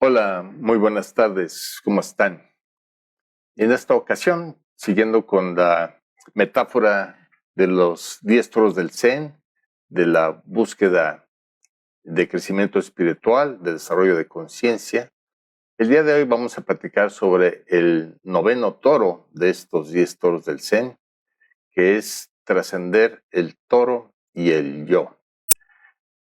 Hola, muy buenas tardes, ¿cómo están? En esta ocasión, siguiendo con la metáfora de los 10 toros del Zen, de la búsqueda de crecimiento espiritual, de desarrollo de conciencia, el día de hoy vamos a platicar sobre el noveno toro de estos 10 toros del Zen, que es trascender el toro y el yo.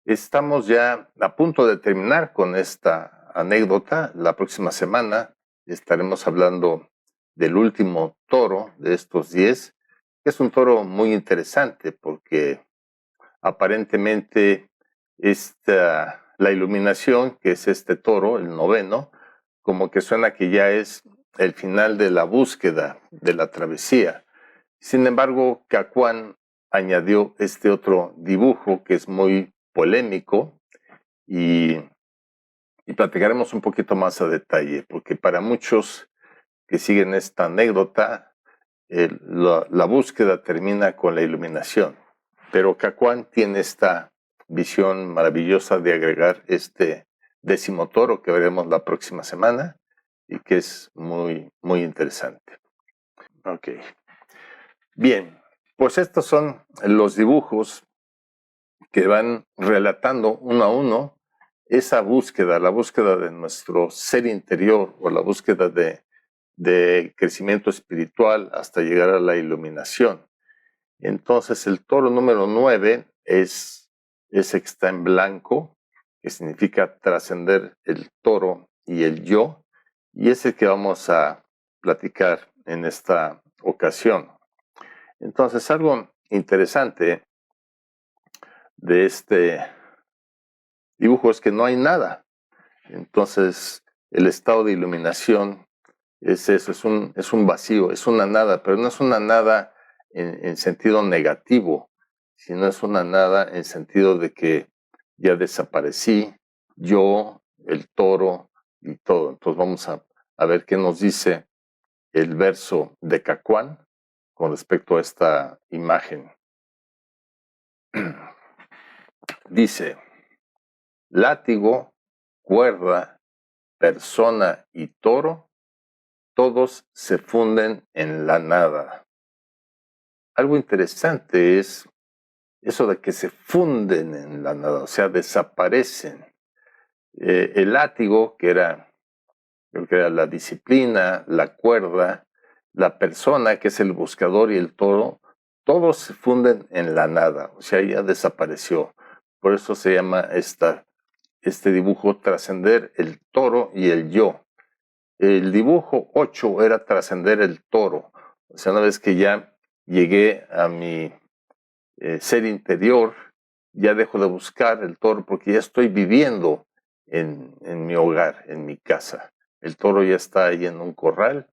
Estamos ya a punto de terminar con esta anécdota. La próxima semana estaremos hablando del último toro de estos 10, que es un toro muy interesante porque aparentemente la iluminación, que es este toro, el noveno, como que suena que ya es el final de la búsqueda, de la travesía. Sin embargo, Cacuán añadió este otro dibujo que es muy polémico y platicaremos un poquito más a detalle, porque para muchos que siguen esta anécdota, la búsqueda termina con la iluminación, pero Cacuán tiene esta visión maravillosa de agregar este décimo toro que veremos la próxima semana y que es muy, muy interesante. Ok. Bien, pues estos son los dibujos que van relatando uno a uno esa búsqueda, la búsqueda de nuestro ser interior o la búsqueda de crecimiento espiritual hasta llegar a la iluminación. Entonces el toro número 9 es ese que está en blanco, que significa trascender el toro y el yo, y es el que vamos a platicar en esta ocasión. Entonces algo interesante de este dibujo es que no hay nada. Entonces, el estado de iluminación es eso, es un vacío, es una nada, pero no es una nada en sentido negativo, sino es una nada en sentido de que ya desaparecí, yo, el toro y todo. Entonces vamos a ver qué nos dice el verso de Cacuán con respecto a esta imagen. Dice, látigo, cuerda, persona y toro, todos se funden en la nada. Algo interesante es eso de que se funden en la nada, o sea, desaparecen. El látigo, creo que era la disciplina, la cuerda, la persona, que es el buscador y el toro, todos se funden en la nada, o sea, ya desapareció. Por eso se llama este dibujo trascender el toro y el yo. El dibujo 8 era trascender el toro. O sea, una vez que ya llegué a mi ser interior, ya dejo de buscar el toro porque ya estoy viviendo en mi hogar, en mi casa. El toro ya está ahí en un corral,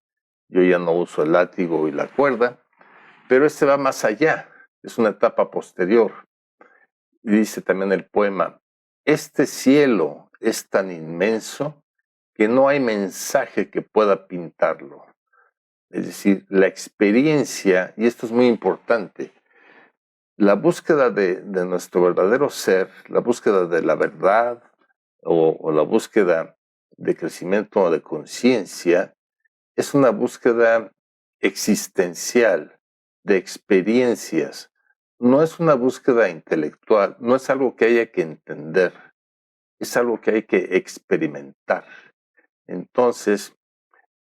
yo ya no uso el látigo y la cuerda, pero este va más allá, es una etapa posterior. Y dice también el poema, este cielo es tan inmenso que no hay mensaje que pueda pintarlo. Es decir, la experiencia, y esto es muy importante, la búsqueda de nuestro verdadero ser, la búsqueda de la verdad o la búsqueda de crecimiento o de conciencia, es una búsqueda existencial, de experiencias. No es una búsqueda intelectual, no es algo que haya que entender, es algo que hay que experimentar. Entonces,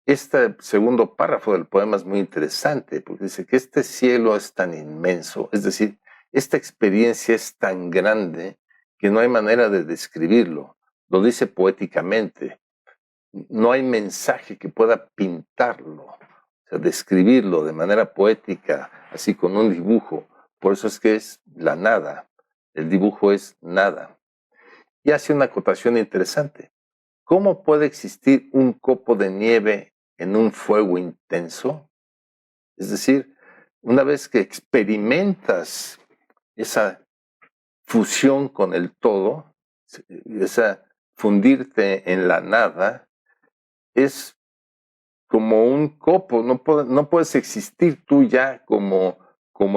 este segundo párrafo del poema es muy interesante porque dice que este cielo es tan inmenso, es decir, esta experiencia es tan grande que no hay manera de describirlo. Lo dice poéticamente. No hay mensaje que pueda pintarlo, o sea, describirlo de manera poética, así con un dibujo. Por eso es que es la nada. El dibujo es nada. Y hace una acotación interesante. ¿Cómo puede existir un copo de nieve en un fuego intenso? Es decir, una vez que experimentas esa fusión con el todo, esa fundirte en la nada, es como un copo, no puedes existir tú ya como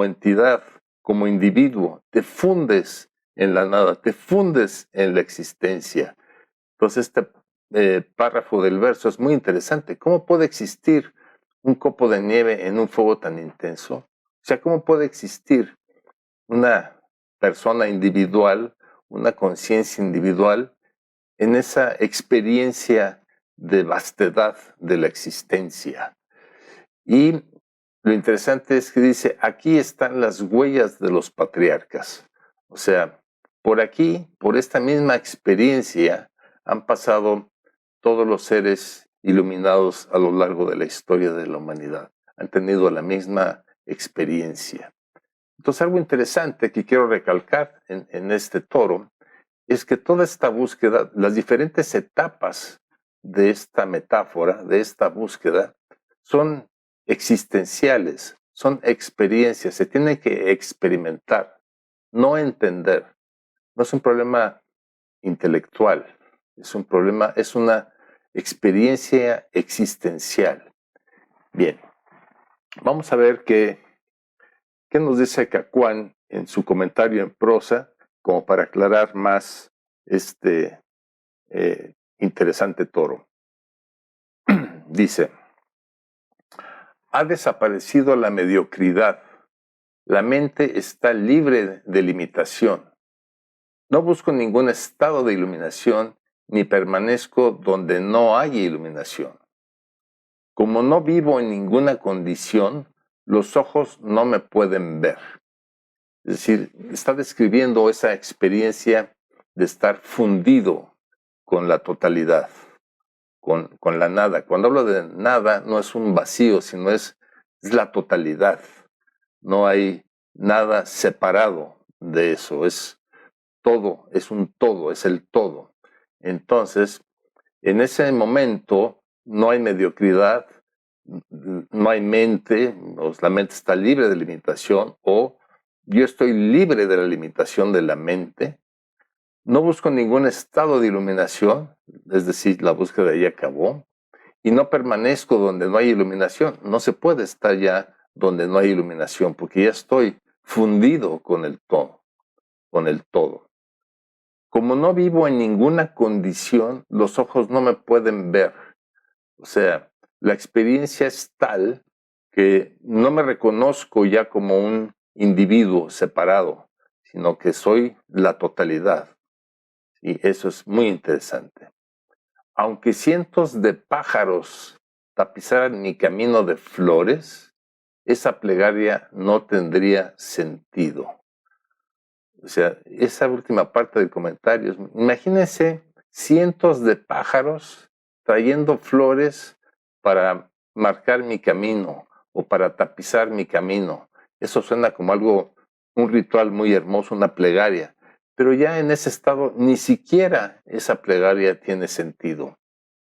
entidad, como individuo, te fundes en la nada, te fundes en la existencia. Entonces párrafo del verso es muy interesante. ¿Cómo puede existir un copo de nieve en un fuego tan intenso? O sea, ¿cómo puede existir una persona individual, una conciencia individual en esa experiencia de vastedad de la existencia? Y lo interesante es que dice, aquí están las huellas de los patriarcas. O sea, por aquí, por esta misma experiencia, han pasado todos los seres iluminados a lo largo de la historia de la humanidad. Han tenido la misma experiencia. Entonces, algo interesante que quiero recalcar en este toro es que toda esta búsqueda, las diferentes etapas de esta metáfora, de esta búsqueda, son existenciales, son experiencias, se tiene que experimentar, no entender. No es un problema intelectual, es un problema, es una experiencia existencial. Bien, vamos a ver qué nos dice Cacuán en su comentario en prosa, como para aclarar más este interesante toro. Dice, ha desaparecido la mediocridad, la mente está libre de limitación. No busco ningún estado de iluminación, ni permanezco donde no hay iluminación. Como no vivo en ninguna condición, los ojos no me pueden ver. Es decir, está describiendo esa experiencia de estar fundido con la totalidad, con la nada. Cuando hablo de nada, no es un vacío, sino es la totalidad. No hay nada separado de eso, es todo, es un todo, es el todo. Entonces, en ese momento no hay mediocridad, no hay mente, la mente está libre de limitación, o yo estoy libre de la limitación de la mente. No busco ningún estado de iluminación, es decir, la búsqueda ya acabó, y no permanezco donde no hay iluminación. No se puede estar ya donde no hay iluminación, porque ya estoy fundido con el todo, con el todo. Como no vivo en ninguna condición, los ojos no me pueden ver. O sea, la experiencia es tal que no me reconozco ya como un individuo separado, sino que soy la totalidad. Y eso es muy interesante. Aunque cientos de pájaros tapizaran mi camino de flores, esa plegaria no tendría sentido. O sea, esa última parte del comentario, imagínense cientos de pájaros trayendo flores para marcar mi camino o para tapizar mi camino. Eso suena como algo, un ritual muy hermoso, una plegaria. Pero ya en ese estado ni siquiera esa plegaria tiene sentido.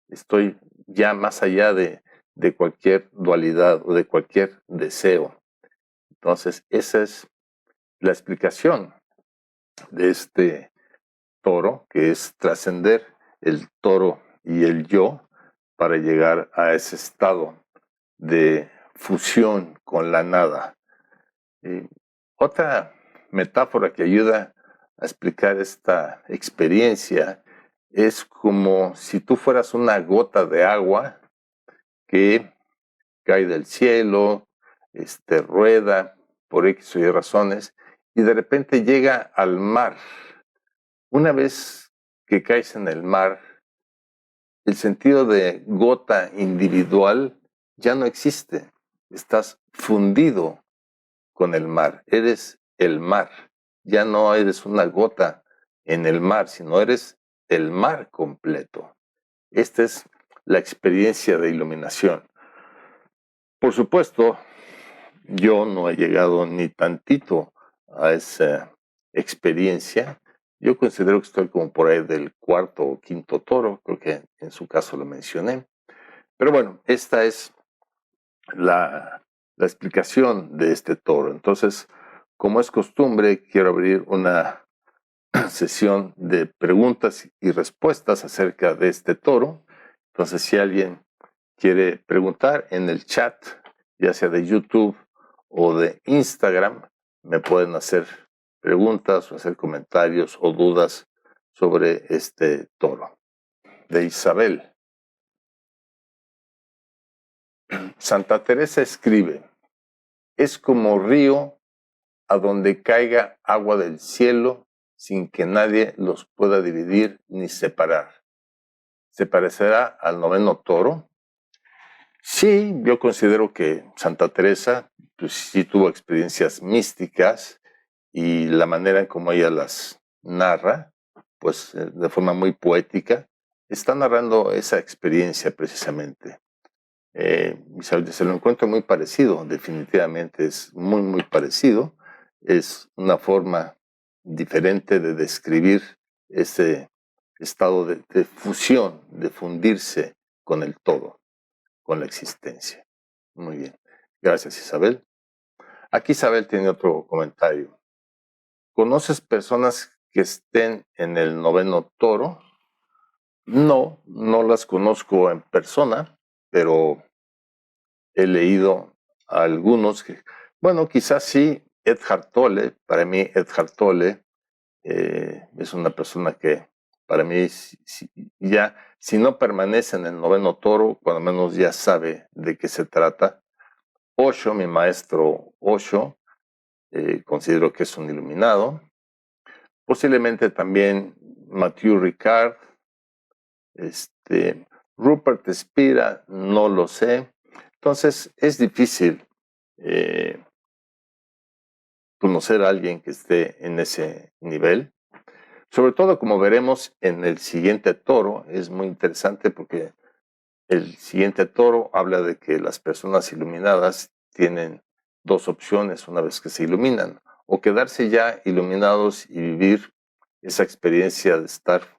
Estoy ya más allá de cualquier dualidad o de cualquier deseo. Entonces, esa es la explicación de este toro, que es trascender el toro y el yo para llegar a ese estado de fusión con la nada. Otra metáfora que ayuda a explicar esta experiencia es como si tú fueras una gota de agua que cae del cielo, rueda por X o Y razones, y de repente llega al mar. Una vez que caes en el mar, el sentido de gota individual ya no existe. Estás fundido con el mar. Eres el mar. Ya no eres una gota en el mar, sino eres el mar completo. Esta es la experiencia de iluminación. Por supuesto, yo no he llegado ni tantito a esa experiencia. Yo considero que estoy como por ahí del cuarto o quinto toro, creo que en su caso lo mencioné. Pero bueno, esta es la explicación de este toro. Entonces, como es costumbre, quiero abrir una sesión de preguntas y respuestas acerca de este toro. Entonces, si alguien quiere preguntar en el chat, ya sea de YouTube o de Instagram, me pueden hacer preguntas o hacer comentarios o dudas sobre este toro. de Isabel. Santa Teresa escribe: es como río a donde caiga agua del cielo sin que nadie los pueda dividir ni separar. ¿Se parecerá al noveno toro? Sí, yo considero que Santa Teresa pues, sí tuvo experiencias místicas y la manera en cómo ella las narra, pues de forma muy poética, está narrando esa experiencia precisamente. Se lo encuentro muy parecido, definitivamente es muy, muy parecido. Es una forma diferente de describir ese estado de fusión, de fundirse con el todo, con la existencia. Muy bien. Gracias, Isabel. Aquí Isabel tiene otro comentario. ¿Conoces personas que estén en el noveno toro? No, no las conozco en persona, pero he leído a algunos que, bueno, quizás sí, Eckhart Tolle. Para mí Eckhart Tolle es una persona que para mí ya, si no permanece en el noveno toro, cuando menos ya sabe de qué se trata. Osho, mi maestro Osho, considero que es un iluminado. Posiblemente también Mathieu Ricard, Rupert Spira, no lo sé. Entonces es difícil conocer a alguien que esté en ese nivel. Sobre todo, como veremos en el siguiente toro, es muy interesante porque el siguiente toro habla de que las personas iluminadas tienen dos opciones una vez que se iluminan: o quedarse ya iluminados y vivir esa experiencia de estar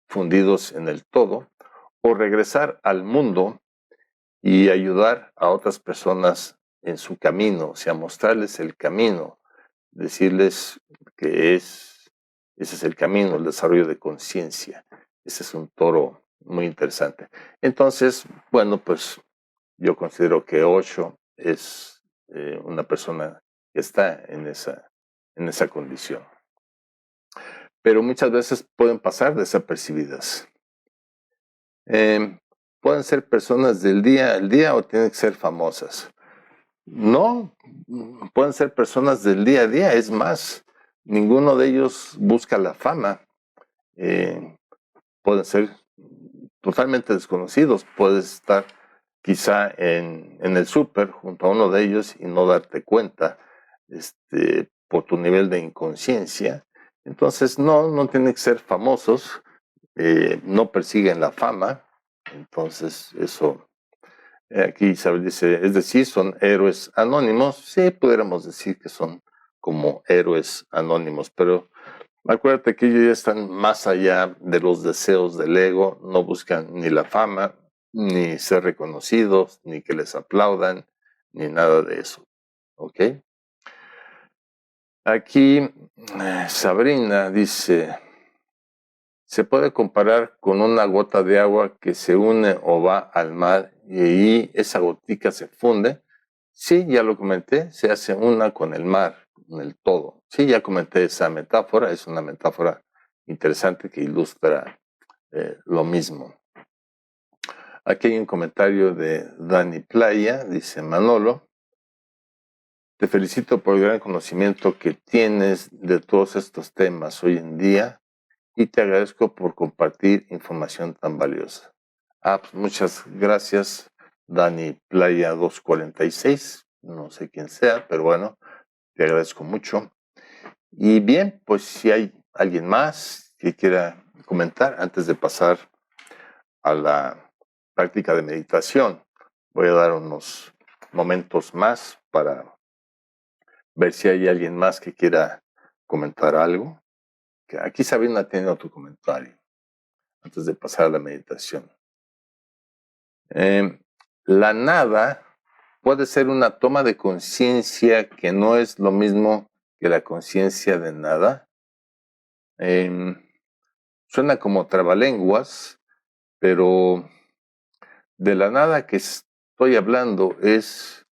fundidos en el todo, o regresar al mundo y ayudar a otras personas en su camino, o sea, mostrarles el camino, decirles que ese es el camino, el desarrollo de conciencia. Ese es un toro muy interesante. Entonces, bueno, pues yo considero que Osho es una persona que está en esa condición. Pero muchas veces pueden pasar desapercibidas. Pueden ser personas del día al día o tienen que ser famosas. No, pueden ser personas del día a día. Es más, ninguno de ellos busca la fama. Pueden ser totalmente desconocidos. Puedes estar quizá en el súper junto a uno de ellos y no darte cuenta por tu nivel de inconsciencia. Entonces, no tienen que ser famosos, no persiguen la fama. Entonces, eso, aquí Isabel dice, es decir, son héroes anónimos. Sí, pudiéramos decir que son como héroes anónimos, pero acuérdate que ellos ya están más allá de los deseos del ego, no buscan ni la fama, ni ser reconocidos, ni que les aplaudan, ni nada de eso. ¿Ok? Aquí Sabrina dice, se puede comparar con una gota de agua que se une o va al mar y ahí esa gotica se funde. Sí, ya lo comenté, se hace una con el mar, con el todo. Sí, ya comenté esa metáfora, es una metáfora interesante que ilustra lo mismo. Aquí hay un comentario de Dani Playa, dice Manolo, te felicito por el gran conocimiento que tienes de todos estos temas hoy en día y te agradezco por compartir información tan valiosa. Pues muchas gracias, Dani Playa 246, no sé quién sea, pero bueno, te agradezco mucho. Y bien, pues si hay alguien más que quiera comentar antes de pasar a la práctica de meditación, voy a dar unos momentos más para ver si hay alguien más que quiera comentar algo. Aquí Sabrina tiene otro comentario antes de pasar a la meditación. La nada puede ser una toma de conciencia que no es lo mismo que la conciencia de nada. Suena como trabalenguas, pero de la nada que estoy hablando es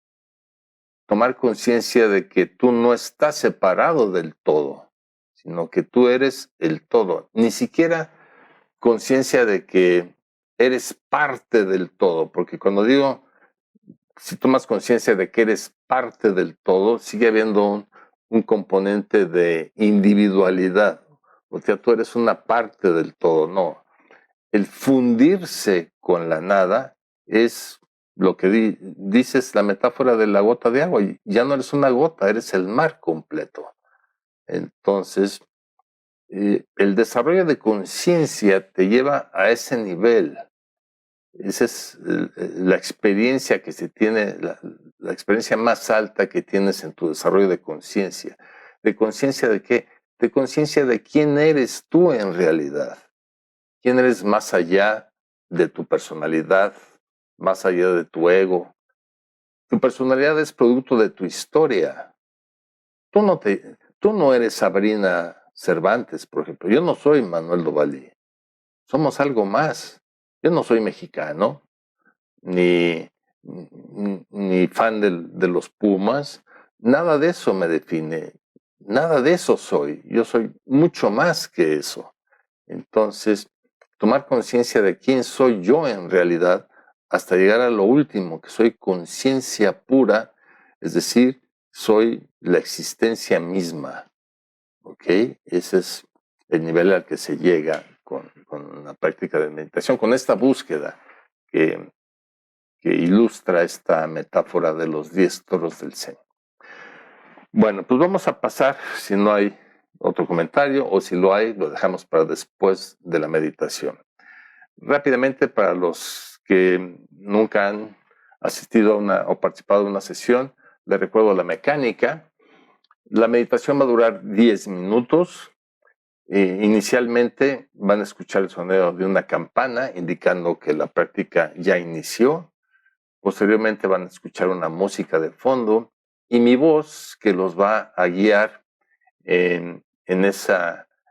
tomar conciencia de que tú no estás separado del todo, sino que tú eres el todo. Ni siquiera conciencia de que eres parte del todo, porque cuando digo, si tomas conciencia de que eres parte del todo, sigue habiendo un componente de individualidad. O sea, tú eres una parte del todo, no. El fundirse con la nada es lo que dices, la metáfora de la gota de agua. Ya no eres una gota, eres el mar completo. Entonces, el desarrollo de conciencia te lleva a ese nivel. Esa es la experiencia que se tiene, la experiencia más alta que tienes en tu desarrollo de conciencia. ¿De conciencia de qué? De conciencia de quién eres tú en realidad. ¿Quién eres más allá de tu personalidad, más allá de tu ego? Tu personalidad es producto de tu historia. Tú no eres Sabrina Cervantes, por ejemplo. Yo no soy Manuel Dovalí. Somos algo más. Yo no soy mexicano, ni fan de los Pumas. Nada de eso me define. Nada de eso soy. Yo soy mucho más que eso. Entonces, tomar conciencia de quién soy yo en realidad, hasta llegar a lo último, que soy conciencia pura, es decir, soy la existencia misma. ¿Ok? Ese es el nivel al que se llega con la práctica de meditación, con esta búsqueda que ilustra esta metáfora de los 10 toros del Zen. Bueno, pues vamos a pasar, si no hay otro comentario, o si lo hay, lo dejamos para después de la meditación. Rápidamente, para los que nunca han asistido o participado en una sesión, les recuerdo la mecánica. La meditación va a durar 10 minutos. Inicialmente van a escuchar el sonido de una campana indicando que la práctica ya inició. Posteriormente van a escuchar una música de fondo y mi voz que los va a guiar en ese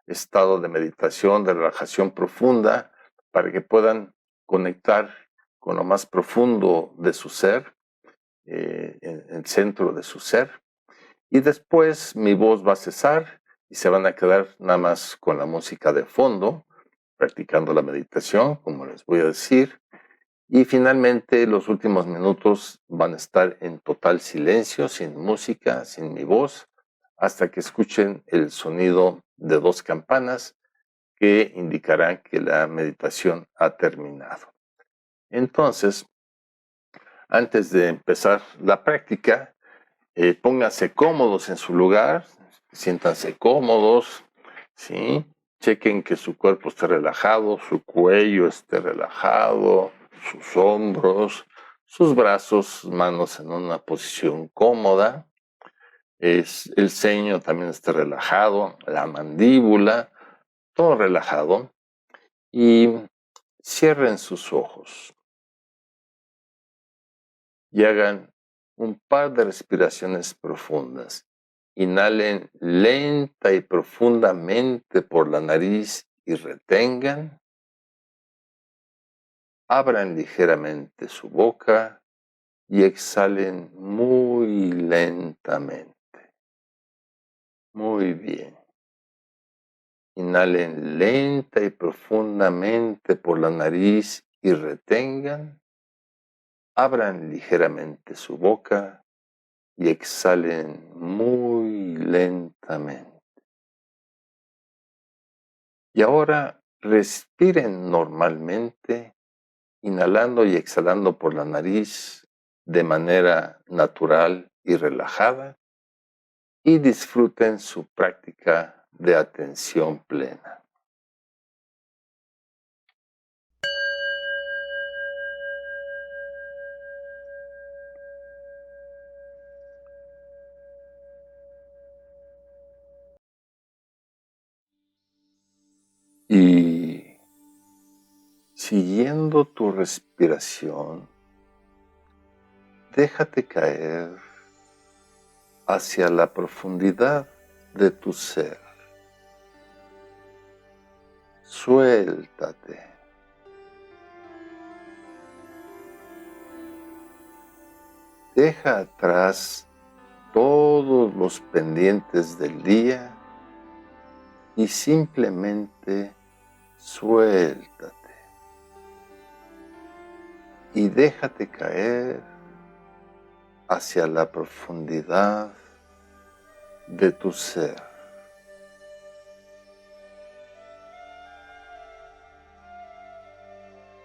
estado de meditación, de relajación profunda, para que puedan conectar con lo más profundo de su ser, en el centro de su ser. Y después mi voz va a cesar y se van a quedar nada más con la música de fondo, practicando la meditación, como les voy a decir. Y finalmente los últimos minutos van a estar en total silencio, sin música, sin mi voz, hasta que escuchen el sonido de 2 campanas que indicarán que la meditación ha terminado. Entonces, antes de empezar la práctica, pónganse cómodos en su lugar, siéntanse cómodos, ¿sí? Chequen que su cuerpo esté relajado, su cuello esté relajado, sus hombros, sus brazos, manos en una posición cómoda, el ceño también esté relajado, la mandíbula, todo relajado, y cierren sus ojos y hagan un par de respiraciones profundas. Inhalen lenta y profundamente por la nariz y retengan. Abran ligeramente su boca y exhalen muy lentamente. Muy bien. Inhalen lenta y profundamente por la nariz y retengan. Abran ligeramente su boca y exhalen muy lentamente. Y ahora respiren normalmente, inhalando y exhalando por la nariz de manera natural y relajada, y disfruten su práctica de atención plena. Y siguiendo tu respiración, déjate caer hacia la profundidad de tu ser. Suéltate. Deja atrás todos los pendientes del día y simplemente Suéltate y déjate caer hacia la profundidad de tu ser.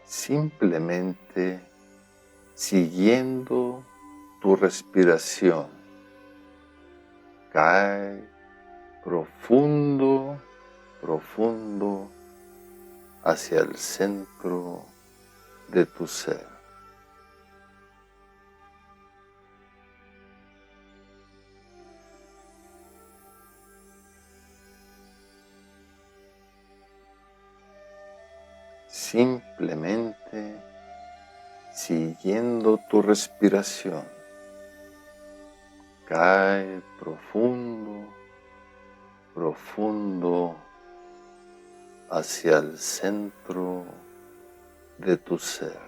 Simplemente siguiendo tu respiración. Cae profundo, profundo hacia el centro de tu ser. Simplemente siguiendo tu respiración. Cae profundo, profundo hacia el centro de tu ser.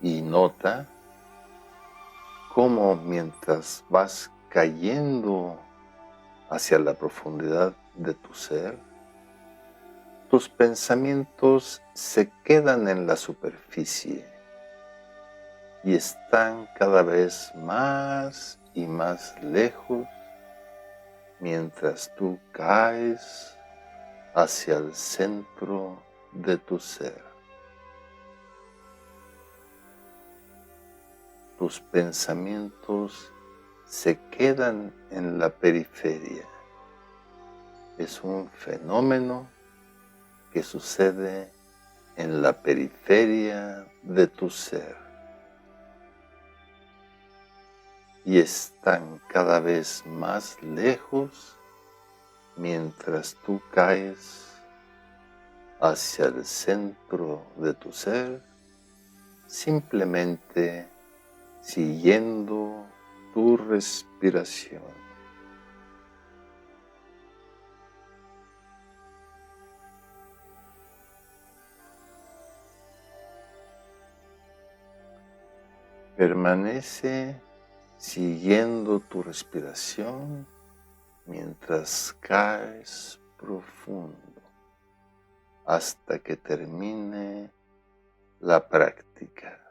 Y nota cómo mientras vas cayendo hacia la profundidad de tu ser, tus pensamientos se quedan en la superficie y están cada vez más y más lejos mientras tú caes hacia el centro de tu ser. Tus pensamientos se quedan en la periferia. Es un fenómeno que sucede en la periferia de tu ser. Y están cada vez más lejos mientras tú caes hacia el centro de tu ser, simplemente siguiendo tu respiración. Permanece siguiendo tu respiración mientras caes profundo hasta que termine la práctica.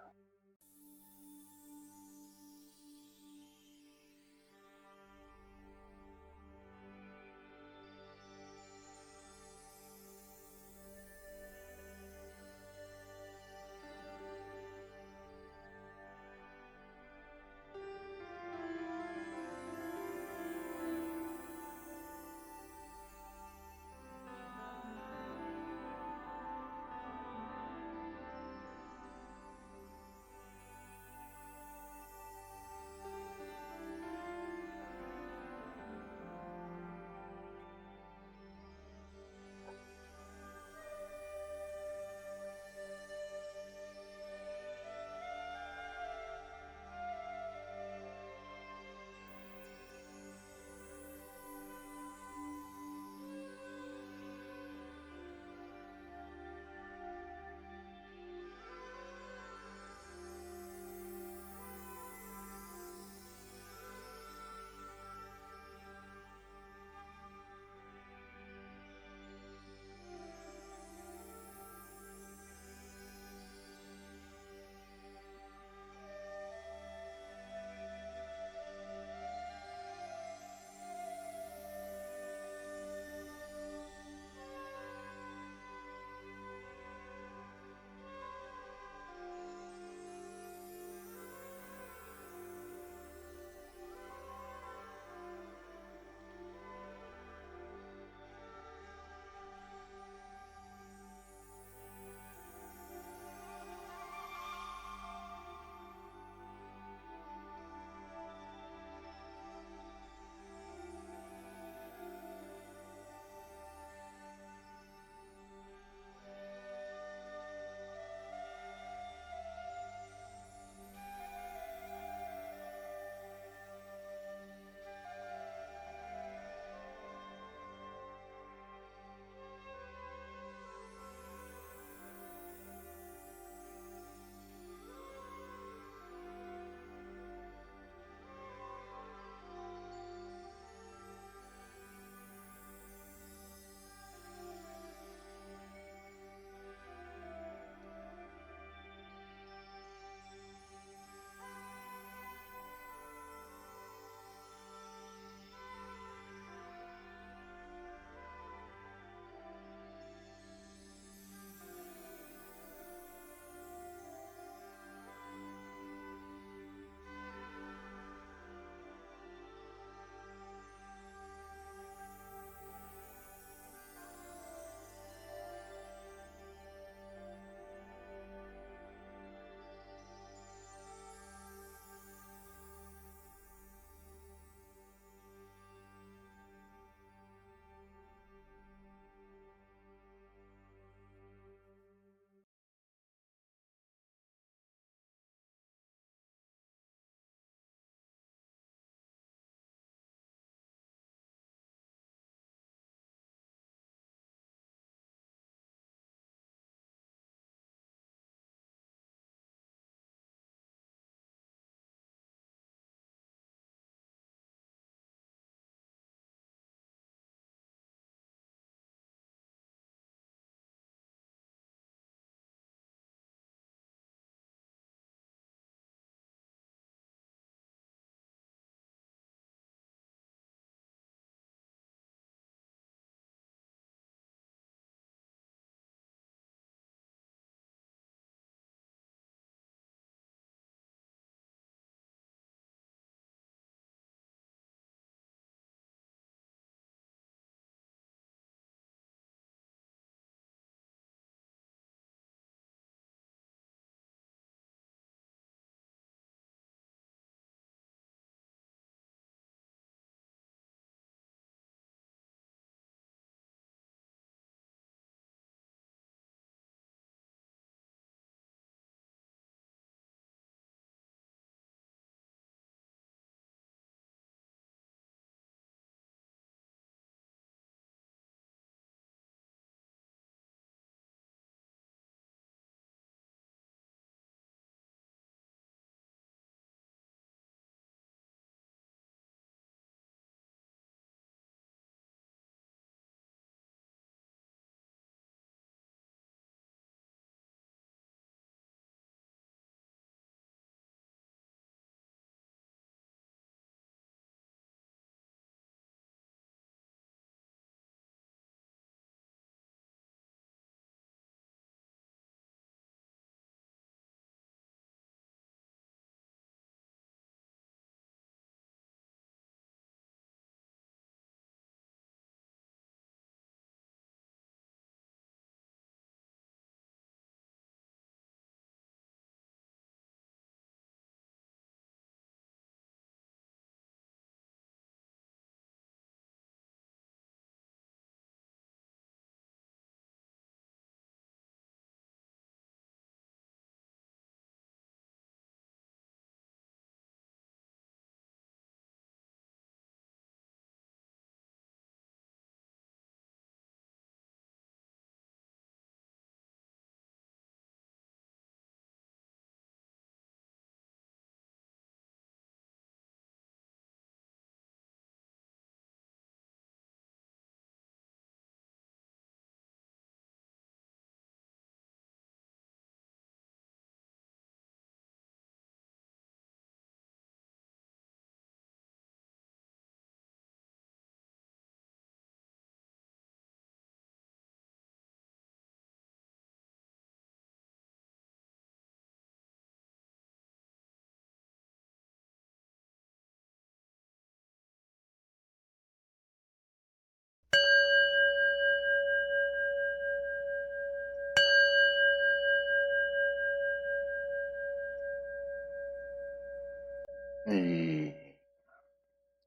Y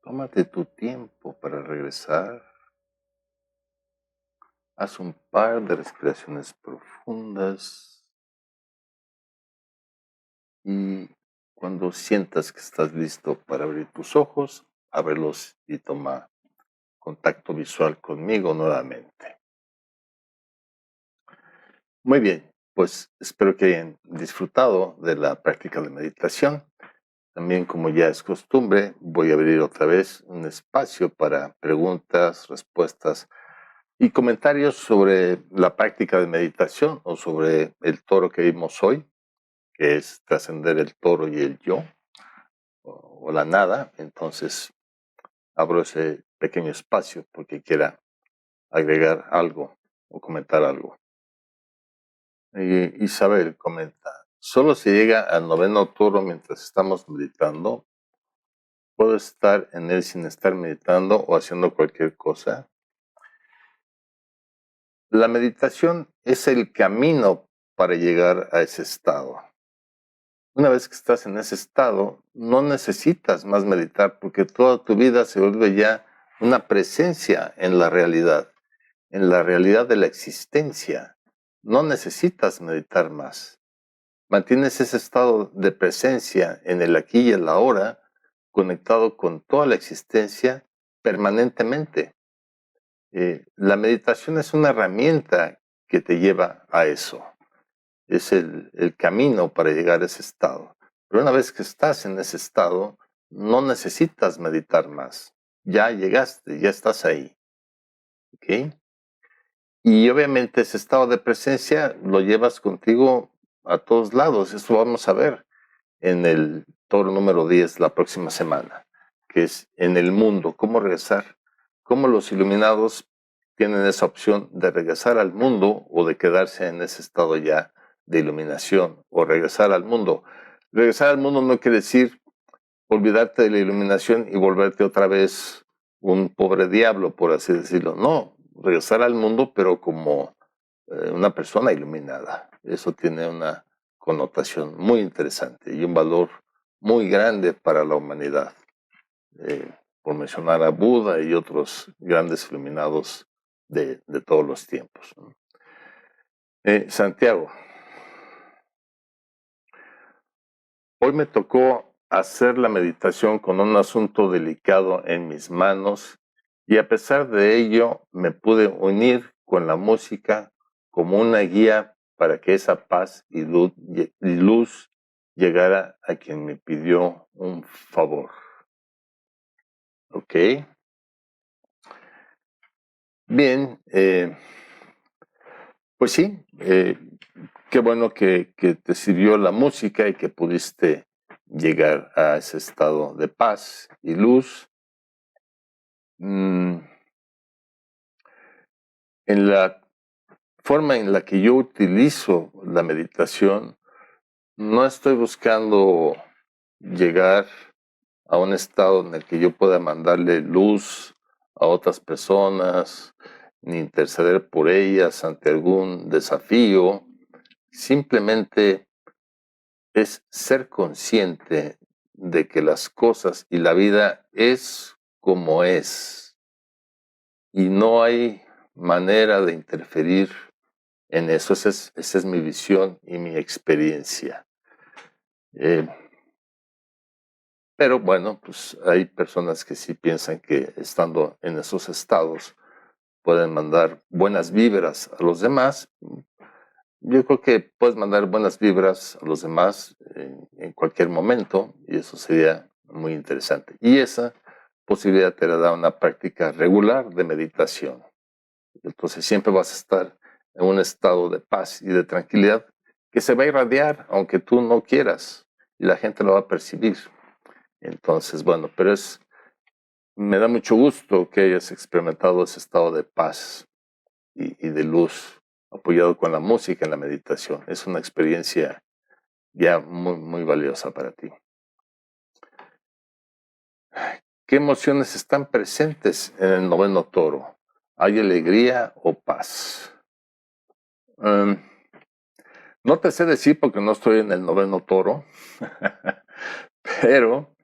tómate tu tiempo para regresar. Haz un par de respiraciones profundas. Y cuando sientas que estás listo para abrir tus ojos, ábrelos y toma contacto visual conmigo nuevamente. Muy bien, pues espero que hayan disfrutado de la práctica de meditación. También, como ya es costumbre, voy a abrir otra vez un espacio para preguntas, respuestas y comentarios sobre la práctica de meditación o sobre el toro que vimos hoy, que es trascender el toro y el yo o la nada. Entonces, abro ese pequeño espacio porque quiera agregar algo o comentar algo. Isabel comenta, solo se llega al noveno toro mientras estamos meditando. ¿Puedo estar en él sin estar meditando o haciendo cualquier cosa? La meditación es el camino para llegar a ese estado. Una vez que estás en ese estado, no necesitas más meditar porque toda tu vida se vuelve ya una presencia en la realidad de la existencia. No necesitas meditar más. Mantienes ese estado de presencia en el aquí y el ahora, conectado con toda la existencia permanentemente. La meditación es una herramienta que te lleva a eso. Es el camino para llegar a ese estado. Pero una vez que estás en ese estado, no necesitas meditar más. Ya llegaste, ya estás ahí. ¿Ok? Y obviamente ese estado de presencia lo llevas contigo a todos lados. Eso vamos a ver en el toro número 10 la próxima semana, que es en el mundo, cómo regresar, cómo los iluminados tienen esa opción de regresar al mundo o de quedarse en ese estado ya de iluminación o regresar al mundo. Regresar al mundo no quiere decir olvidarte de la iluminación y volverte otra vez un pobre diablo, por así decirlo. No, regresar al mundo, pero como una persona iluminada. Eso tiene una connotación muy interesante y un valor muy grande para la humanidad. Por mencionar a Buda y otros grandes iluminados de todos los tiempos. Santiago, hoy me tocó hacer la meditación con un asunto delicado en mis manos y a pesar de ello me pude unir con la música como una guía para que esa paz y luz llegara a quien me pidió un favor. ¿Ok? Bien, pues sí, qué bueno que te sirvió la música y que pudiste llegar a ese estado de paz y luz. En la forma en la que yo utilizo la meditación, no estoy buscando llegar a un estado en el que yo pueda mandarle luz a otras personas, ni interceder por ellas ante algún desafío. Simplemente es ser consciente de que las cosas y la vida es como es. Y no hay manera de interferir en eso. Esa es mi visión y mi experiencia. Pero bueno, pues hay personas que sí piensan que estando en esos estados pueden mandar buenas vibras a los demás. Yo creo que puedes mandar buenas vibras a los demás en cualquier momento y eso sería muy interesante. Y esa posibilidad te la da una práctica regular de meditación. Entonces siempre vas a estar en un estado de paz y de tranquilidad que se va a irradiar aunque tú no quieras y la gente lo va a percibir. Entonces, bueno, pero me da mucho gusto que hayas experimentado ese estado de paz y de luz apoyado con la música en la meditación. Es una experiencia ya muy, muy valiosa para ti. ¿Qué emociones están presentes en el noveno toro? ¿Hay alegría o paz? No te sé decir porque no estoy en el noveno toro, pero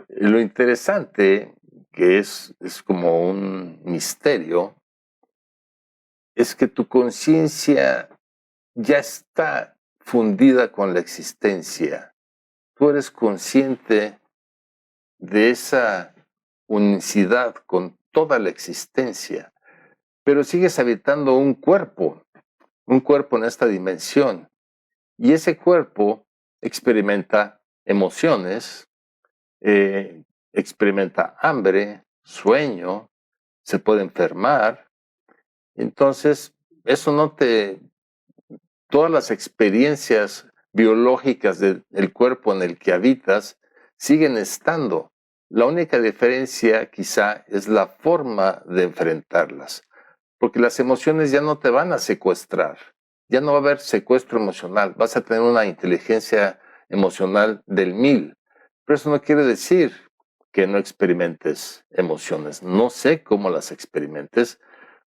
Lo interesante, que es como un misterio, es que tu conciencia ya está fundida con la existencia. Tú eres consciente de esa unicidad con toda la existencia, pero sigues habitando un cuerpo en esta dimensión, y ese cuerpo experimenta emociones, experimenta hambre, sueño, se puede enfermar. Entonces, eso no te... Todas las experiencias biológicas del cuerpo en el que habitas siguen estando. La única diferencia quizá es la forma de enfrentarlas, porque las emociones ya no te van a secuestrar, ya no va a haber secuestro emocional, vas a tener una inteligencia emocional del 1000. Pero eso no quiere decir que no experimentes emociones. No sé cómo las experimentes,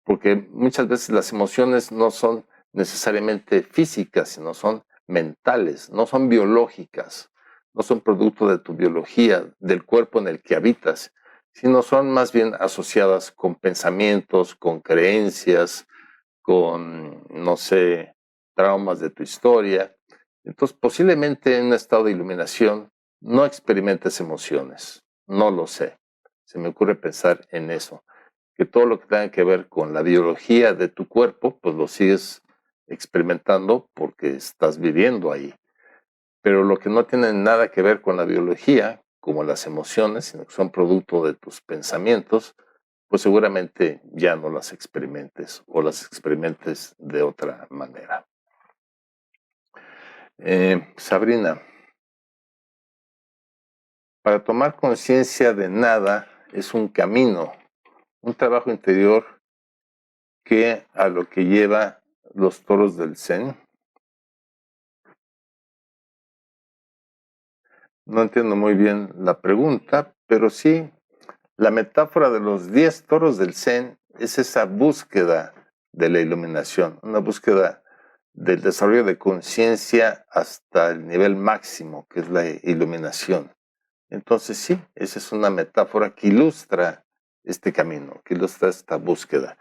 porque muchas veces las emociones no son necesariamente físicas, sino son mentales, no son biológicas, no son producto de tu biología, del cuerpo en el que habitas, sino son más bien asociadas con pensamientos, con creencias, con, no sé, traumas de tu historia. Entonces, posiblemente en un estado de iluminación no experimentes emociones, no lo sé. Se me ocurre pensar en eso, que todo lo que tenga que ver con la biología de tu cuerpo, pues lo sigues experimentando porque estás viviendo ahí. Pero lo que no tiene nada que ver con la biología, como las emociones, sino que son producto de tus pensamientos, pues seguramente ya no las experimentes o las experimentes de otra manera. Sabrina, para tomar conciencia de nada es un camino, un trabajo interior que a lo que lleva los toros del Zen. No entiendo muy bien la pregunta, pero sí, la metáfora de los 10 toros del Zen es esa búsqueda de la iluminación, una búsqueda del desarrollo de conciencia hasta el nivel máximo, que es la iluminación. Entonces sí, esa es una metáfora que ilustra este camino, que ilustra esta búsqueda.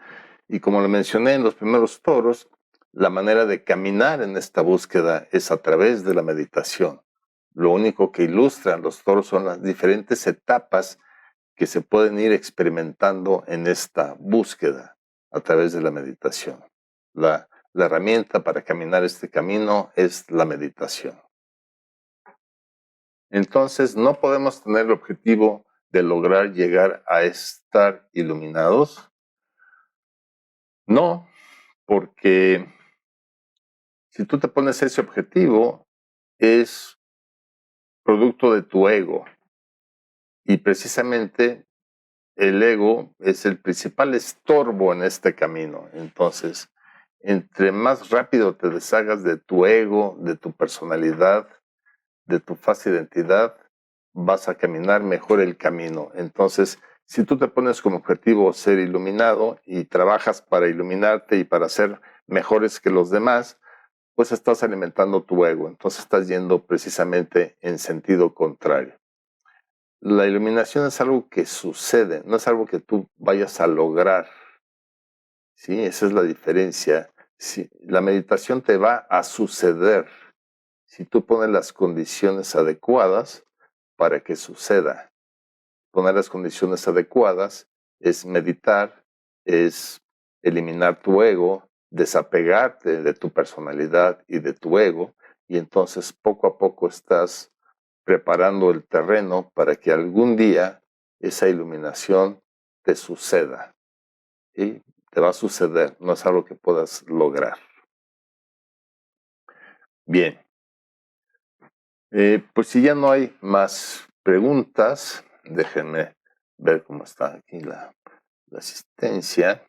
Y como lo mencioné en los primeros toros, la manera de caminar en esta búsqueda es a través de la meditación. Lo único que ilustran los toros son las diferentes etapas que se pueden ir experimentando en esta búsqueda a través de la meditación. La herramienta para caminar este camino es la meditación. Entonces, no podemos tener el objetivo de lograr llegar a estar iluminados. No, porque si tú te pones ese objetivo, es producto de tu ego. Y precisamente el ego es el principal estorbo en este camino. Entonces, entre más rápido te deshagas de tu ego, de tu personalidad, de tu falsa identidad, vas a caminar mejor el camino. Entonces, si tú te pones como objetivo ser iluminado y trabajas para iluminarte y para ser mejores que los demás, pues estás alimentando tu ego. Entonces estás yendo precisamente en sentido contrario. La iluminación es algo que sucede, no es algo que tú vayas a lograr. ¿Sí? Esa es la diferencia. Sí, la meditación te va a suceder si tú pones las condiciones adecuadas para que suceda. Poner las condiciones adecuadas es meditar, es eliminar tu ego, desapegarte de tu personalidad y de tu ego, y entonces poco a poco estás preparando el terreno para que algún día esa iluminación te suceda. ¿Sí? Te va a suceder, no es algo que puedas lograr. Bien. Pues si ya no hay más preguntas, déjenme ver cómo está aquí la asistencia.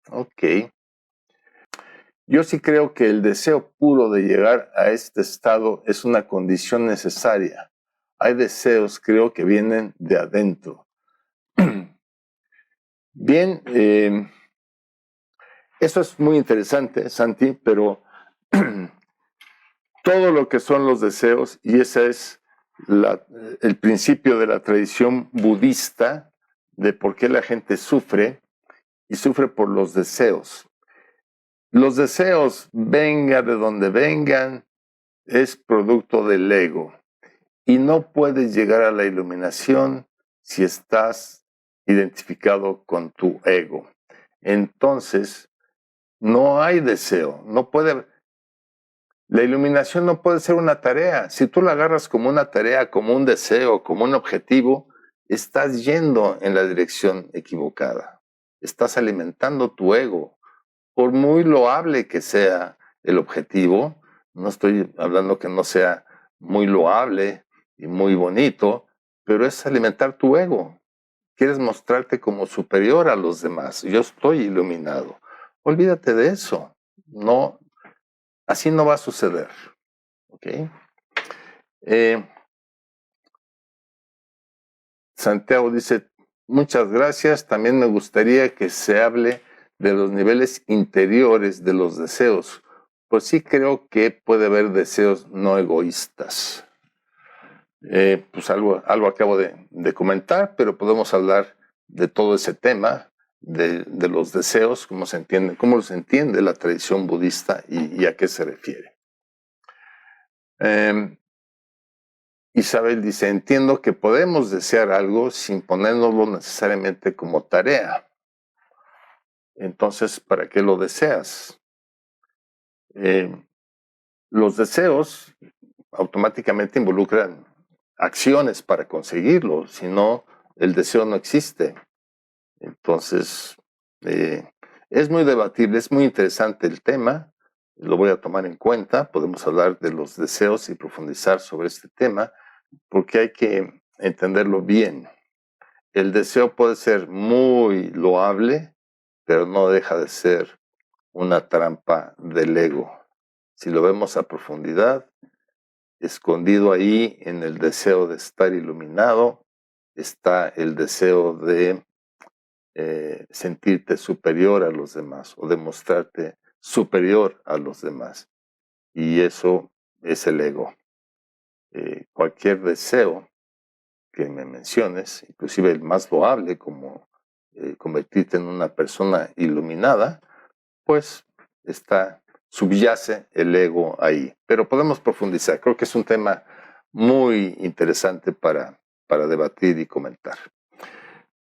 Ok. Yo sí creo que el deseo puro de llegar a este estado es una condición necesaria. Hay deseos, creo, que vienen de adentro. Bien, eso es muy interesante, Santi, pero todo lo que son los deseos, y esa es el principio de la tradición budista de por qué la gente sufre, y sufre por los deseos. Los deseos, venga de donde vengan, es producto del ego. Y no puedes llegar a la iluminación si estás identificado con tu ego. Entonces, no hay deseo, la iluminación no puede ser una tarea. Si tú la agarras como una tarea, como un deseo, como un objetivo, estás yendo en la dirección equivocada. Estás alimentando tu ego. Por muy loable que sea el objetivo, no estoy hablando que no sea muy loable y muy bonito, pero es alimentar tu ego. Quieres mostrarte como superior a los demás. Yo estoy iluminado. Olvídate de eso. No, así no va a suceder. ¿Ok? Santiago dice, muchas gracias. También me gustaría que se hable de los niveles interiores de los deseos. Pues sí creo que puede haber deseos no egoístas. Pues algo acabo de comentar, pero podemos hablar de todo ese tema, de los deseos, cómo los entiende la tradición budista y a qué se refiere. Isabel dice, entiendo que podemos desear algo sin ponérnoslo necesariamente como tarea. Entonces, ¿para qué lo deseas? Los deseos automáticamente involucran acciones para conseguirlo, si no, el deseo no existe. Entonces, es muy debatible, es muy interesante el tema, lo voy a tomar en cuenta, podemos hablar de los deseos y profundizar sobre este tema, porque hay que entenderlo bien. El deseo puede ser muy loable, pero no deja de ser una trampa del ego. Si lo vemos a profundidad, escondido ahí en el deseo de estar iluminado, está el deseo de sentirte superior a los demás o demostrarte superior a los demás. Y eso es el ego. Cualquier deseo que me menciones, inclusive el más loable como convertirte en una persona iluminada, pues subyace el ego ahí. Pero podemos profundizar. Creo que es un tema muy interesante para debatir y comentar.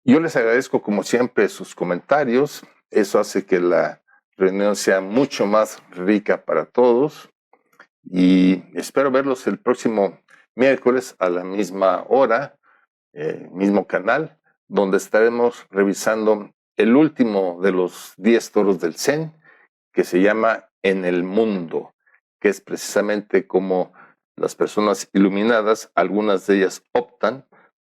Yo les agradezco como siempre sus comentarios. Eso hace que la reunión sea mucho más rica para todos. Y espero verlos el próximo miércoles a la misma hora, mismo canal, donde estaremos revisando el último de los 10 toros del Zen, que se llama En el Mundo, que es precisamente como las personas iluminadas, algunas de ellas optan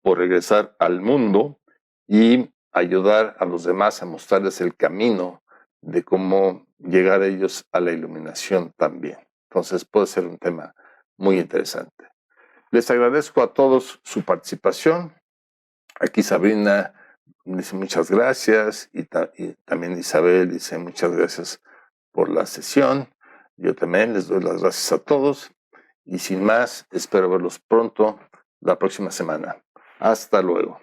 por regresar al mundo y ayudar a los demás a mostrarles el camino de cómo llegar a ellos a la iluminación también. Entonces puede ser un tema muy interesante. Les agradezco a todos su participación. Aquí Sabrina dice muchas gracias y también Isabel dice muchas gracias por la sesión. Yo también les doy las gracias a todos y sin más, espero verlos pronto la próxima semana. Hasta luego.